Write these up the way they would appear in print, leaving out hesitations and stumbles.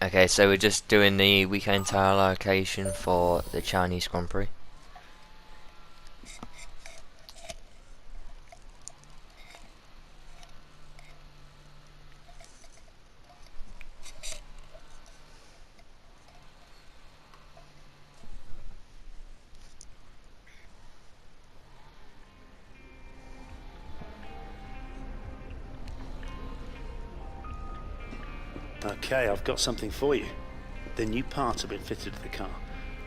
Okay, so we're just doing the weekend tire allocation for the Chinese Grand Prix. Okay, I've got something for you. The new parts have been fitted to the car.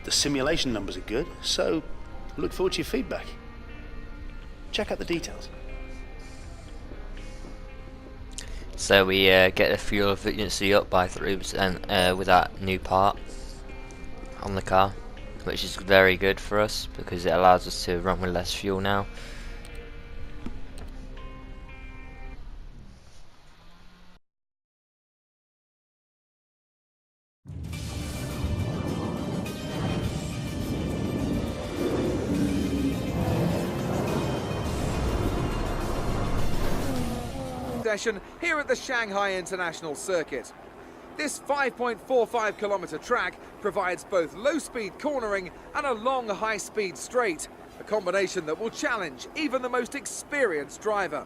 The simulation numbers are good, so look forward to your feedback. Check out the details. So we get the fuel efficiency up by 3% with that new part on the car, which is very good for us because it allows us to run with less fuel now. Session here at the Shanghai International Circuit. This 5.45 kilometer track provides both low-speed cornering and a long high-speed straight, a combination that will challenge even the most experienced driver.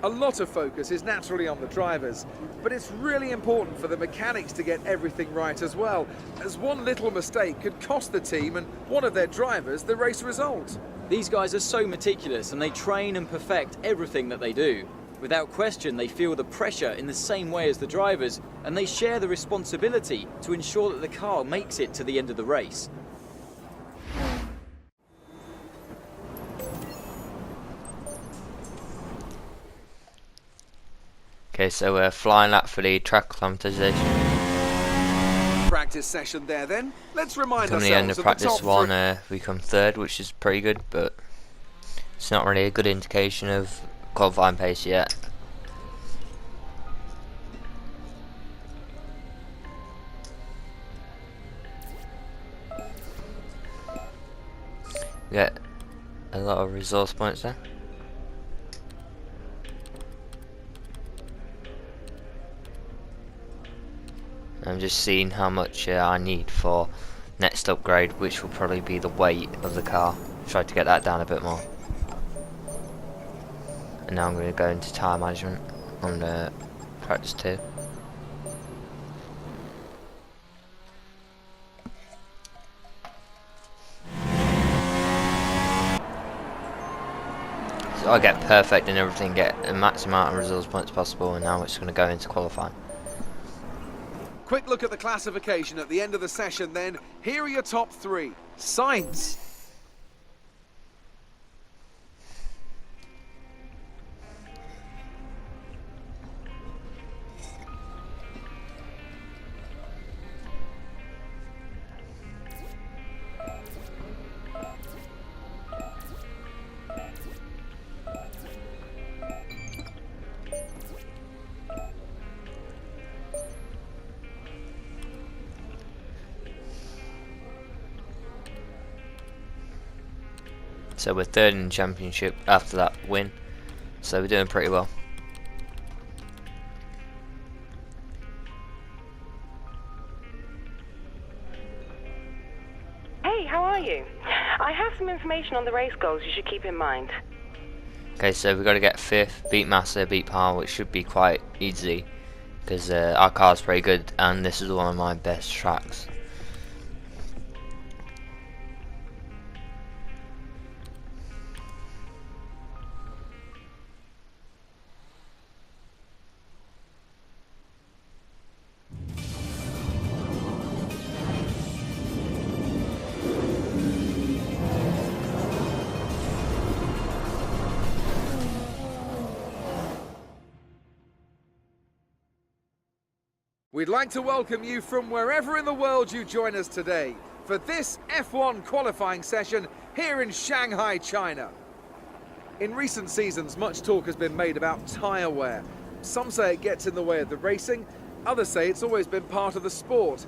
A lot of focus is naturally on the drivers, but it's really important for the mechanics to get everything right as well, as one little mistake could cost the team and one of their drivers the race result. These guys are so meticulous and they train and perfect everything that they do. Without question, they feel the pressure in the same way as the drivers, and they share the responsibility to ensure that the car makes it to the end of the race. Okay, so we're flying lap for the track acclimatization. Practice session there then. Let's remind Come the end ourselves of of the practice top one, we come third, which is pretty good, but it's not really a good indication of qualifying pace yet. We get a lot of resource points there. I'm just seeing how much I need for next upgrade, which will probably be the weight of the car. Try to get that down a bit more. And now I'm going to go into tyre management on practice 2. So I get perfect and everything, get the max amount of resource points possible, and now it's going to go into qualifying. Quick look at the classification at the end of the session then. Here are your top three. Sainz. So we're third in the championship after that win, so we're doing pretty well. Hey, how are you? I have some information on the race goals you should keep in mind. Okay, so we've got to get 5th, beat Massa, beat Palmer, which should be quite easy because our car's pretty good and this is one of my best tracks. We'd like to welcome you from wherever in the world you join us today for this F1 qualifying session here in Shanghai, China. In recent seasons, much talk has been made about tyre wear. Some say it gets in the way of the racing, others say it's always been part of the sport.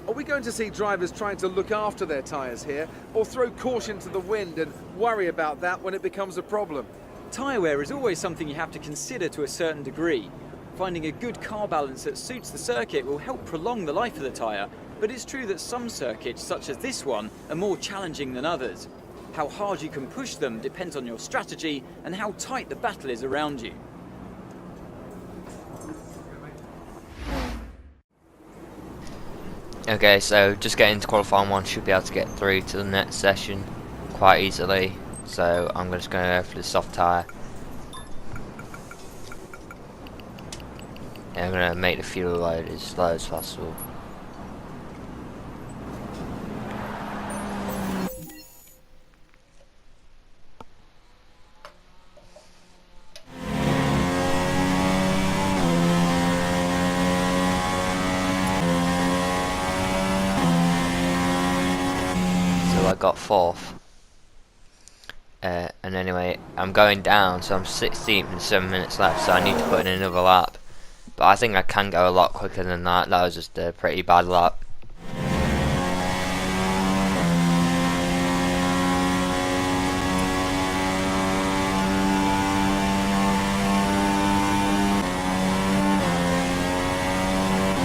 Are we going to see drivers trying to look after their tyres here, or throw caution to the wind and worry about that when it becomes a problem? Tyre wear is always something you have to consider to a certain degree. Finding a good car balance that suits the circuit will help prolong the life of the tyre, but it's true that some circuits, such as this one, are more challenging than others. How hard you can push them depends on your strategy and how tight the battle is around you. Okay, so just getting to qualifying one, should be able to get through to the next session quite easily. So I'm just going to go for the soft tyre. And I'm going to make the fuel load as slow as possible. So I got 4th. And anyway, I'm going down, so I'm 16th and 7 minutes left, so I need to put in another lap. But I think I can go a lot quicker than that. That was just a pretty bad lap.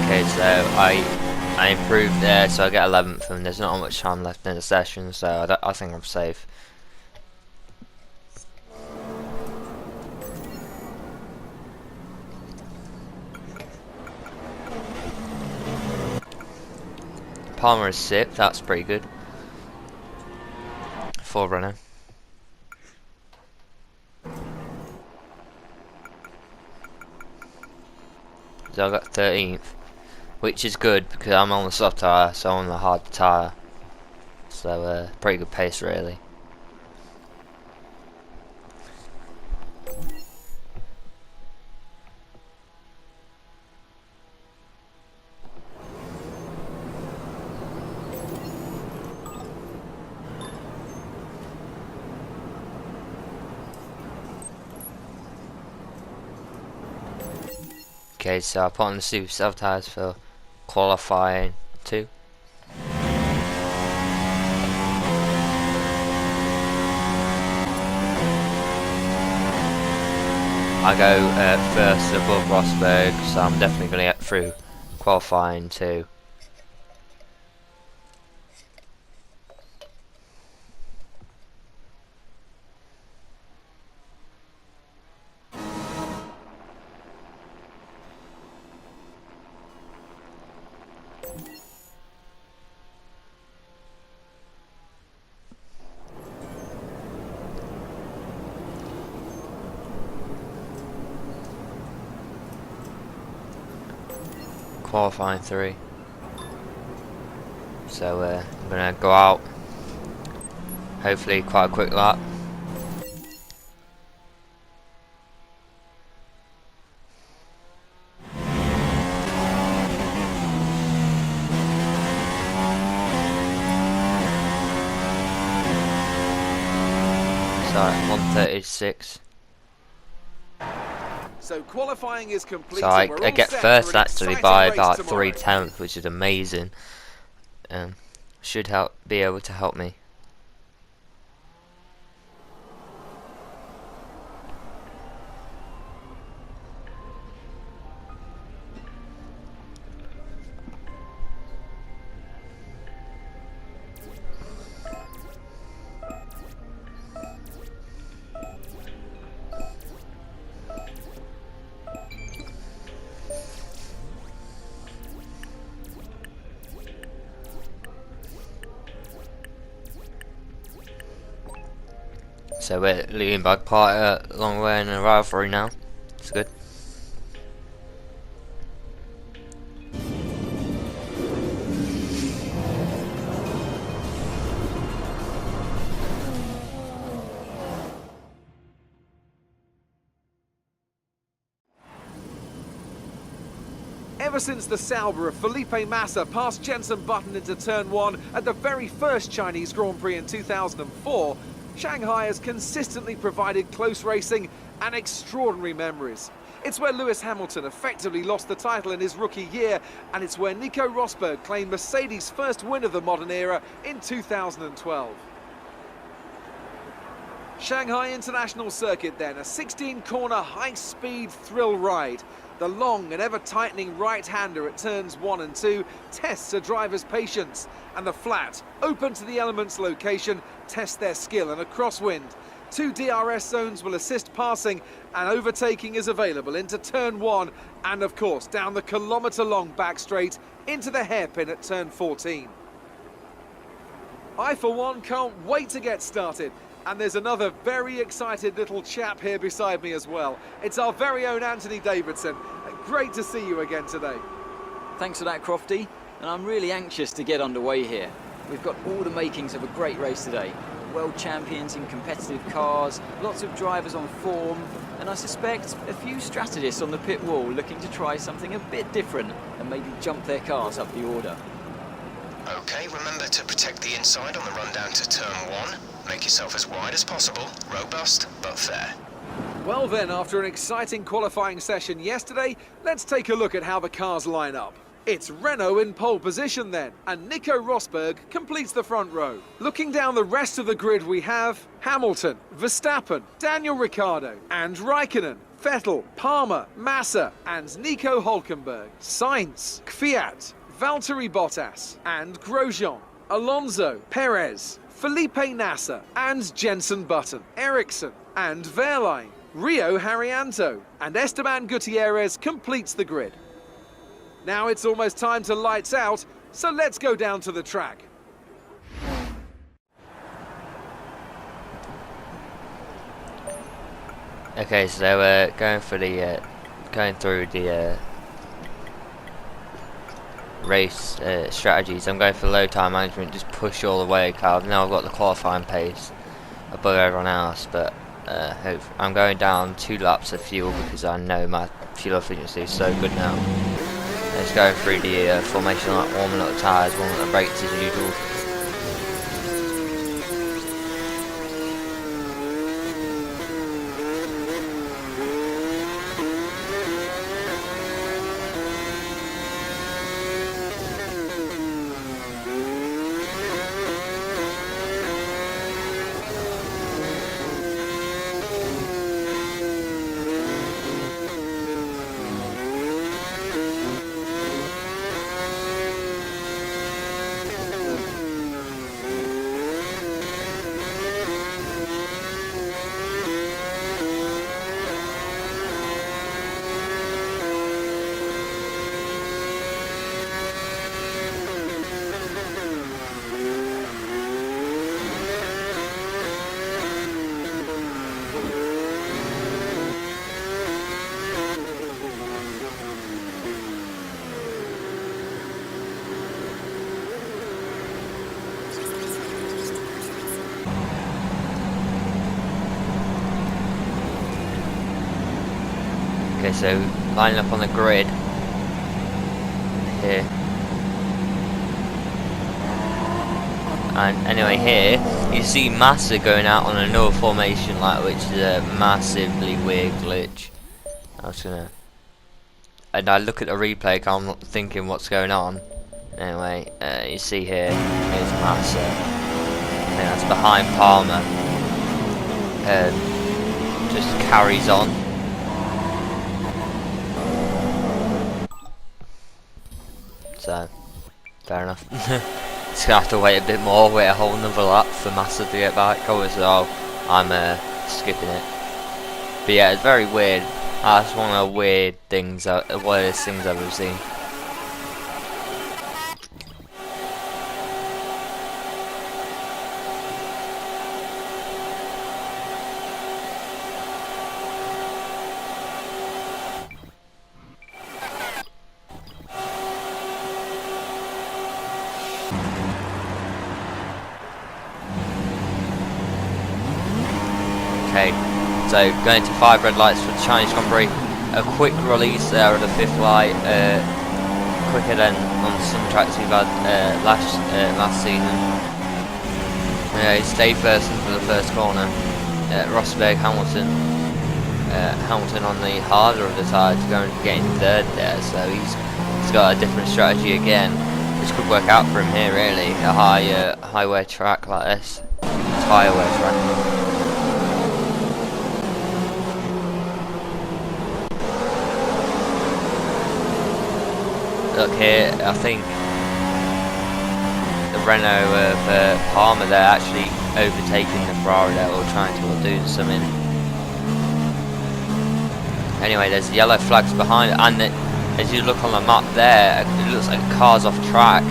Okay, so I improved there, so I get 11th, and there's not much time left in the session, so I think I'm safe. Palmer is 6th, that's pretty good. 4 runner. So I got 13th, which is good because I'm on the soft tyre, so I'm on the hard tyre. So pretty good pace really. Okay, so I put on the super soft tyres for qualifying 2. I go first above Rosberg, so I'm definitely going to get through qualifying 2. Qualifying 3. So I'm gonna go out. Hopefully quite a quick lap. So 1:36. So qualifying is complete. So I get first actually by about 3/10, which is amazing. Should be able to help me. So we're leading by quite a long way in a rivalry now. It's good. Ever since the Sauber of Felipe Massa passed Jenson Button into turn 1 at the very first Chinese Grand Prix in 2004, Shanghai has consistently provided close racing and extraordinary memories. It's where Lewis Hamilton effectively lost the title in his rookie year, and it's where Nico Rosberg claimed Mercedes' first win of the modern era in 2012. Shanghai International Circuit then, a 16-corner high-speed thrill ride. The long and ever-tightening right-hander at turns 1 and 2 tests a driver's patience, and the flat, open to the elements location, tests their skill and a crosswind. 2 DRS zones will assist passing, and overtaking is available into turn 1 and of course down the kilometre-long back straight into the hairpin at turn 14. I for one can't wait to get started. And there's another very excited little chap here beside me as well. It's our very own Anthony Davidson. Great to see you again today. Thanks for that, Crofty. And I'm really anxious to get underway here. We've got all the makings of a great race today. World champions in competitive cars, lots of drivers on form, and I suspect a few strategists on the pit wall looking to try something a bit different and maybe jump their cars up the order. Okay, remember to protect the inside on the run down to turn 1. Make yourself as wide as possible, robust but fair. Well then, after an exciting qualifying session yesterday, let's take a look at how the cars line up. It's Renault in pole position then, and Nico Rosberg completes the front row. Looking down the rest of the grid we have Hamilton, Verstappen, Daniel Ricciardo and Raikkonen, Vettel, Palmer, Massa and Nico Hülkenberg, Sainz, Kvyat, Valtteri Bottas and Grosjean, Alonso, Perez, Felipe Nasser and Jenson Button, Ericsson and Wehrlein, Rio Haryanto and Esteban Gutierrez completes the grid. Now it's almost time to lights out, so let's go down to the track. Okay, so we're going through the race strategies. I'm going for low time management, just push all the way, Carl. Now I've got the qualifying pace above everyone else, but I'm going down 2 laps of fuel because I know my fuel efficiency is so good now. Let's go through the formation, like warming up the tyres, warming up the brakes as usual. Okay, so lining up on the grid here. And anyway, here you see Massa going out on another formation, like, which is a massively weird glitch. And I look at the replay, I'm not thinking what's going on. Anyway, you see here, here's Massa. I think that's behind Palmer. Just carries on. So, fair enough. Just gonna have to wait a bit more, wait a whole another lap for Massa to get back. Obviously, I'm skipping it. But yeah, it's very weird. That's one of the weirdest things I've ever seen. Okay, so going to 5 red lights for the Chinese Grand Prix. A quick release there at the 5th light, quicker than on some tracks we've had last season. He stayed first for the first corner. Rosberg, Hamilton on the harder of the tyre to go and get in 3rd there, so he's got a different strategy again, which could work out for him here really. A high wear track like this, it's higher wear track. look here, I think the Renault of Palmer, they're actually overtaking the Ferrari there, or trying to, or doing something. Anyway, there's yellow flags behind it, and as you look on the map there, it looks like cars off track.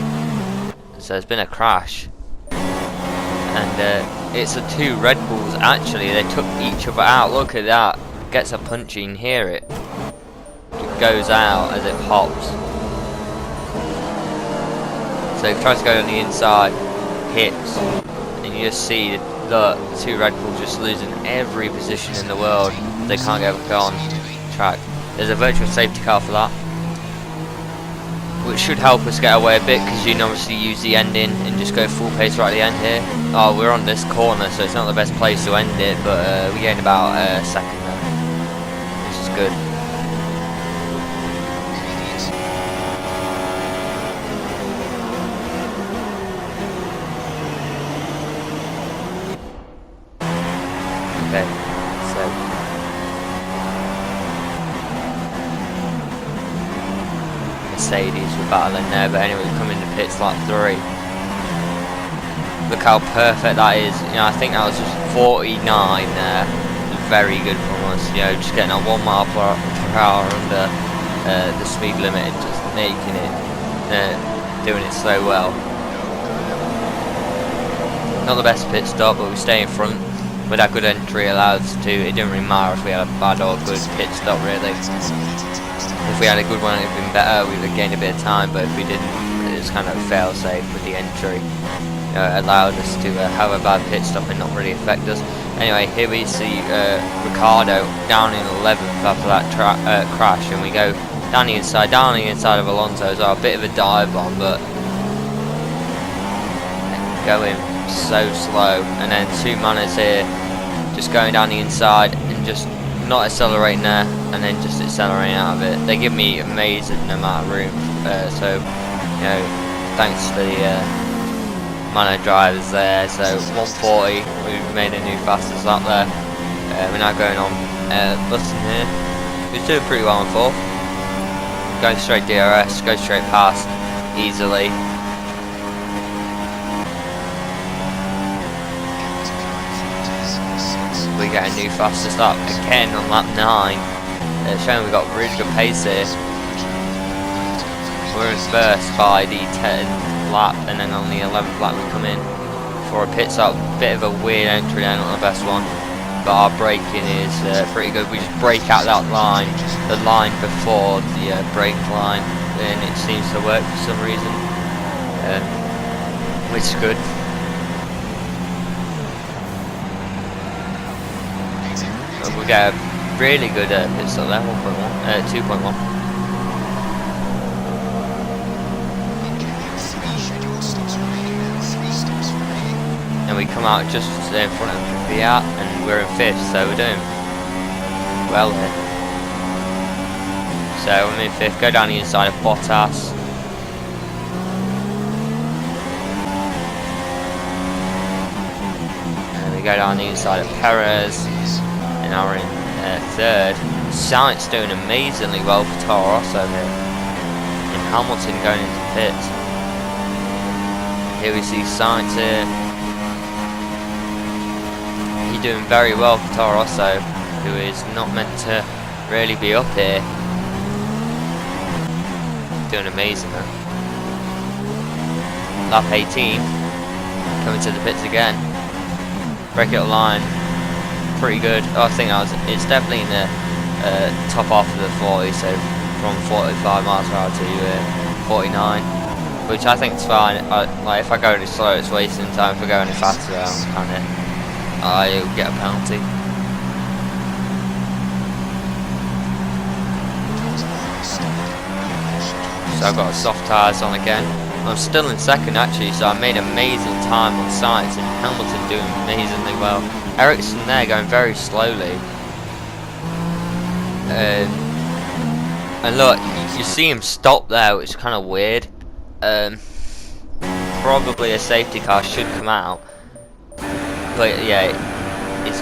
So there's been a crash, and it's the two Red Bulls. Actually, they took each other out. Look at that. Gets a punch, you can hear it. It goes out as it pops. So it tries to go on the inside, hits, and you just see the two Red Bulls just losing every position in the world. They can't go on track. There's a virtual safety car for that, which should help us get away a bit, because you can obviously use the ending and just go full pace right at the end here. Oh, we're on this corner, so it's not the best place to end it, but we gained about a second there, which is good. Okay, so Mercedes were battling there, but anyway, we come into pits lap 3. Look how perfect that is. You know, I think that was just 49 there. Very good from us. You know, just getting a 1 mile per hour under the speed limit and just making it, doing it so well. Not the best pit stop, but we stay in front. With that good entry allowed us to. It didn't really matter if we had a bad or good pit stop, really. If we had a good one, it would have been better. We would have gained a bit of time, but if we didn't, it was kind of a fail-safe with the entry. Allowed us to have a bad pit stop and not really affect us. Anyway, here we see Ricardo down in 11th after that crash, and we go down the inside of Alonso as well. A bit of a dive bomb, but going so slow. And then two Manners here, just going down the inside and just not accelerating there, and then just accelerating out of it. They give me amazing amount of room, so you know, thanks to the Mano drivers there. So 140, we've made a new fastest lap there. We're now going on Button here, who's doing pretty well in 4th. Going straight DRS, goes straight past easily. We get a new fastest lap again on lap 9. Showing we've got really good pace here. We're in first by the 10th lap, and then on the 11th lap we come in for a pit stop. Bit of a weird entry there, not the best one, but our braking is pretty good. We just brake out that line, the line before the brake line, and it seems to work for some reason, which is good. We get a really good pit stop there, 2.1. And we come out just in front of Fiat, and we're in 5th, so we're doing well here. So I'm in 5th, go down the inside of Bottas. And we go down the inside of Perez. And now we're in 3rd. Sainz doing amazingly well for Toro Rosso here. And Hamilton going into pits. Here we see Sainz here. He's doing very well for Toro Rosso, who is not meant to really be up here. Doing amazing though. Lap 18. Coming to the pits again. Break it line. Pretty good. Oh, I think it's definitely in the top half of the 40, so from 45 miles per hour to 49, which I think is fine. Like if I go any slower, it's wasting time. If I go any faster, I'll get a penalty. So I've got soft tyres on again. I'm still in 2nd actually, so I made amazing time on Sainz, and Hamilton doing amazingly well. Ericsson there going very slowly. And look, you see him stop there, which is kind of weird. Probably a safety car should come out. But yeah, it's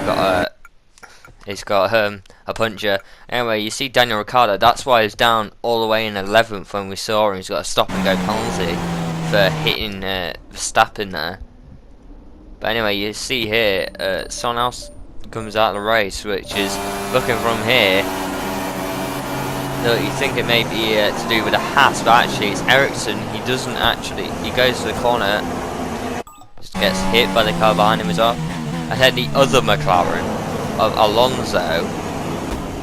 got a puncher. Anyway, you see Daniel Ricciardo, that's why he's down all the way in 11th when we saw him. He's got a stop and go penalty for hitting Verstappen there. But anyway, you see here, someone else comes out of the race, which is, looking from here, you think it may be to do with a Haas, but actually it's Ericsson. He doesn't actually, he goes to the corner, just gets hit by the car behind him as well. And then the other McLaren of Alonso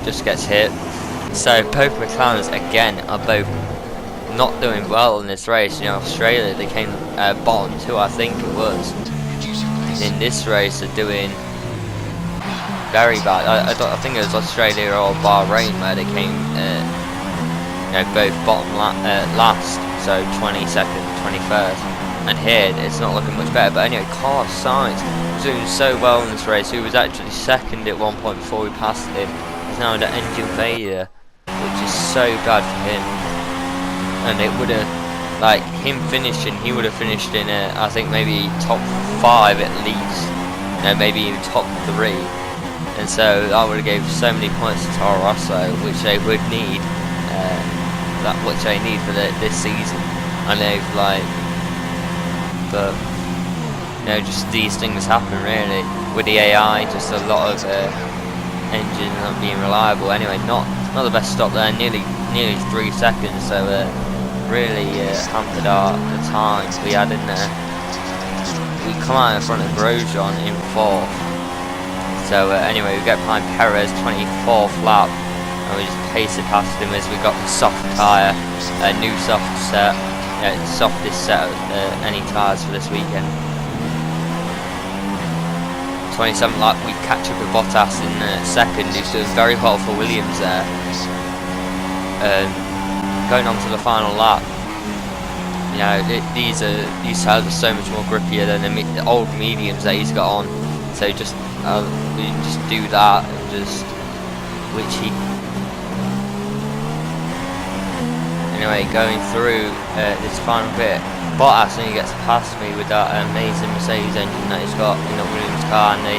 just gets hit. So both McLarens again are both not doing well in this race. You know, Australia, they came bottom 2, I think it was. In this race they're doing very bad. I think it was Australia or Bahrain where they came you know, both bottom last, so 22nd, 21st, and here it's not looking much better. But anyway, Carlos Sainz was doing so well in this race. He was actually second at one point before we passed him. He's now under engine failure, which is so bad for him, and it would have, like, him finishing, he would have finished in I think maybe top 5 at least, you know, maybe even top 3, and so that would have gave so many points to Toro Rosso, which they would need, which they need for this season. And they've, like, but you know, just these things happen really with the AI. Just a lot of engines not being reliable. Anyway, not the best stop there, nearly 3 seconds. So really hampered the time we had in there. We come out in front of Grosjean in 4th. So anyway, we get behind Perez, 24th lap, and we just pace it past him as we got the soft tyre, a new soft set, softest set of any tyres for this weekend. 27th lap, we catch up with Bottas in 2nd, who's doing very well for Williams there. Going on to the final lap, you know, these tyres are so much more grippier than the old mediums that he's got on. So just we just do that, and just anyway, going through this final bit, Bottas only gets past me with that amazing Mercedes engine that he's got in the Williams car, and the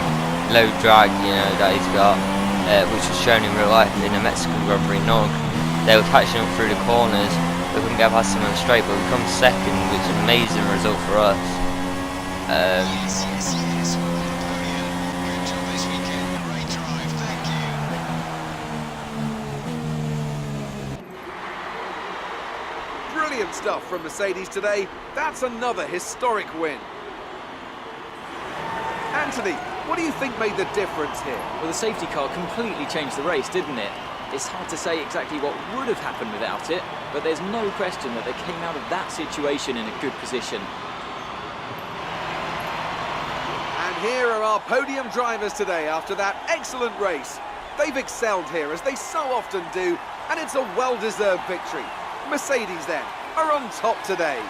low drag, you know, that he's got, which was shown in real life in the Mexican Grand Prix Nog. They were catching up through the corners. We couldn't get past them on the straight, but we come 2nd, which is an amazing result for us. Brilliant stuff from Mercedes today. That's another historic win. Anthony, what do you think made the difference here? Well, the safety car completely changed the race, didn't it? It's hard to say exactly what would have happened without it, but there's no question that they came out of that situation in a good position. And here are our podium drivers today after that excellent race. They've excelled here, as they so often do, and it's a well-deserved victory. Mercedes, then, are on top today.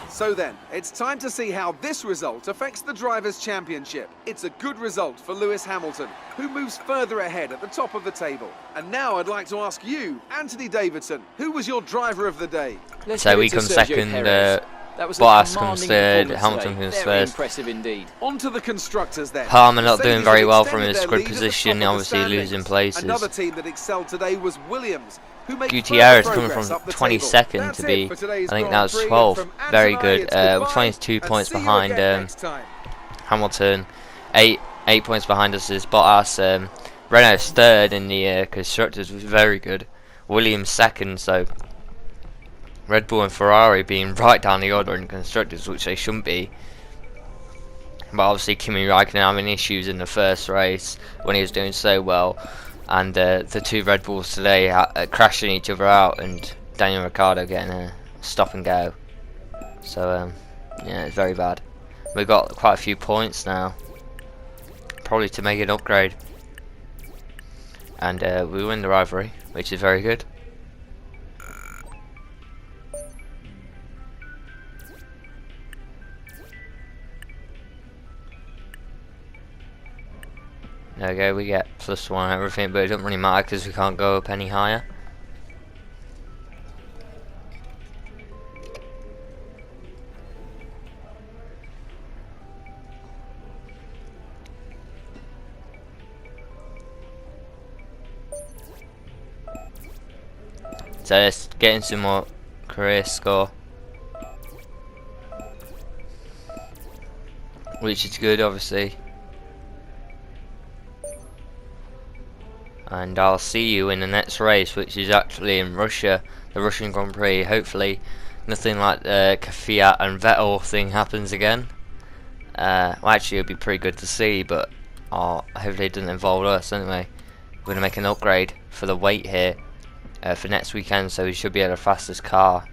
So then, it's time to see how this result affects the Drivers' Championship. It's a good result for Lewis Hamilton, who moves further ahead at the top of the table. And now I'd like to ask you, Anthony Davidson, who was your driver of the day? So we come 2nd, Bottas comes 3rd, Hamilton comes 1st. Impressive indeed. On to the constructors then. Palmer not doing Mercedes very have well from extended his their grid lead at the position, top of the obviously losing standings. places. Another team that excelled today was Williams, who made Gutierrez further coming progress from up the 22nd table. to be, That's it for today's I think Grand that's Prix. 12th. From Very Antonai, good. it's goodbye, 22 and points see you behind again next time. Hamilton. 8 points behind us is Bottas. Renault's 3rd in the constructors, was very good. Williams 2nd, so Red Bull and Ferrari being right down the order in constructors, which they shouldn't be. But obviously Kimi Raikkonen having issues in the first race when he was doing so well, and the two Red Bulls today crashing each other out, and Daniel Ricciardo getting a stop and go. So yeah, it's very bad. We've got quite a few points now, probably to make an upgrade, and we win the rivalry, which is very good. There we go, we get +1 and everything, but it doesn't really matter because we can't go up any higher. So let's get into more career score, which is good obviously. And I'll see you in the next race, which is actually in Russia, the Russian Grand Prix. Hopefully nothing like the Fiat and Vettel thing happens again. Well, actually it'll be pretty good to see, but hopefully it doesn't involve us anyway. We're going to make an upgrade for the weight here for next weekend, so we should be at the fastest car